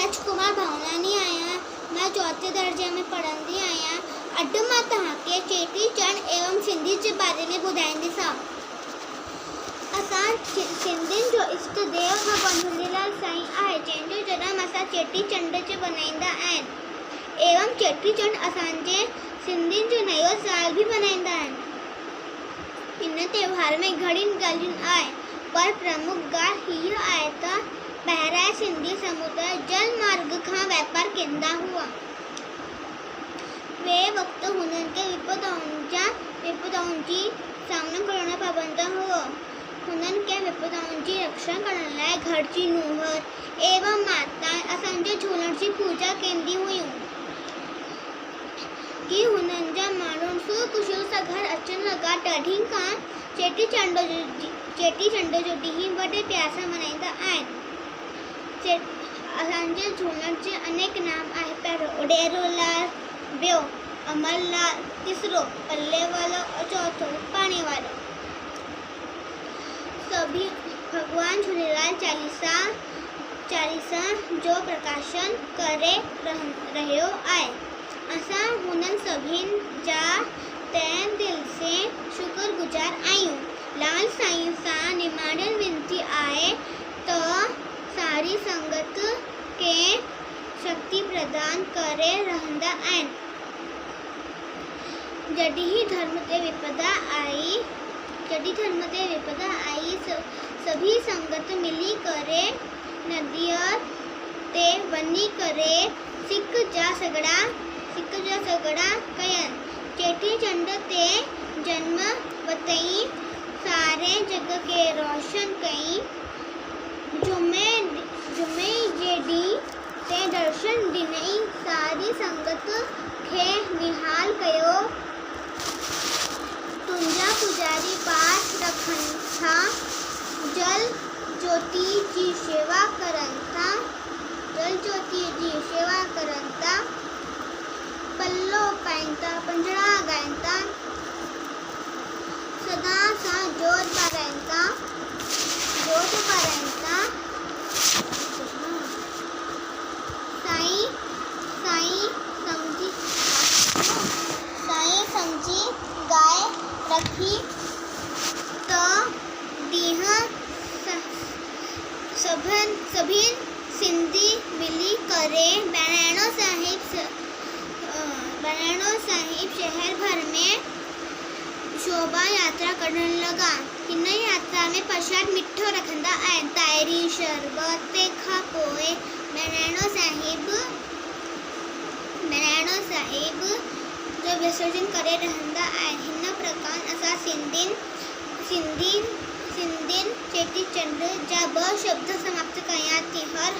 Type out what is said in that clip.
राजकुमार भावनानी आहियां। मैं चौथे दर्जे में पढ़ंदी आहियां। अॼु मां तव्हांखे चेटीचंड एवं सिंधी जे बारे में ॿुधाईंदीसां। असां सिंधियुनि जो इष्ट देव भॻवान झूलेलाल साईं आहे, जंहिंजो जनमु असां चेटीचंड ते मल्हाईंदा आहिनि। एवं चेटीचंड असांजे सिंधियुनि जो नयो साल बि मल्हाईंदा आहिनि। इन त्योहार में घणियूं ॻाल्हियूं आहे, पर प्रमुख ॻाल्हि हीअ आहे त पहिरियां सिंधी समुदाय जल मार्ग खां वापारु कंदा हुआ। वे वक़्तु हुननि खे विपदाउनि जी सामनो करणो पवंदो हो। हुननि खे विपदाउनि जी रक्षा करण लाइ घर जी नुंहर एवं माताएं असांजे झूलण जी पूजा कंदी हुयूं कि हुननि जा माण्हू सुखुशियूं सां घर अचण लॻा। तॾहिं खां चेटीचंड जो ॾींहुं वॾे प्यार सां मल्हाईंदा आहिनि। असांजे झूलण जे अनेक नाम आहे। पहिरियों उॾेरोलाल, ॿियो अमरलाल, तीसरो पल्ले वालो और चौथो पाणी वालो। सभी भगवान झूलेलाल चालीसा जो प्रकाशन करे रहियो आहे। असां हुननि सभिनि जा तहे दिल से शुक्रगुज़ार आहियूं। लाल साईं सां निमाणियल विनती आहे त सारी संगत खे शक्ति प्रदान करे रहंदा आहिनि। जॾहिं धर्म ते विपदा आई सभी संगत मिली करे नदीअ ते वञी करे सिक जा सॻड़ा कयनि। चेटीचंड ते जन्म वतई सारे जग खे रोशन कई। जुमे जे ॾींहुं ते दर्शन ॾिनई सारी संगत खे निहाल कयो। तुंहिंजा पुजारी पाठ रखनि था, जल ज्योति जी सेवा करनि था, पल्लो पाइनि था, पंजड़ा ॻाइनि था, सदा सां जोत ॿाराइनि था। साईं समझी गाय रखी तो ॾींहुं सभिनि सिंधी मिली करे बहिराणो साहिब शहर भर में शोभा यात्रा कढण लॻा। हिन यात्रा में प्रसाद मिठो रखंदा आहिनि, ताइरी शरबत। तंहिंखां पोइ बहिराणो साहिब जो विसर्जन करे रहंदा आहिनि। हिन प्रकार असां सिंधियुनि चेटीचंड जा 2 शब्द समाप्त कया थी। हर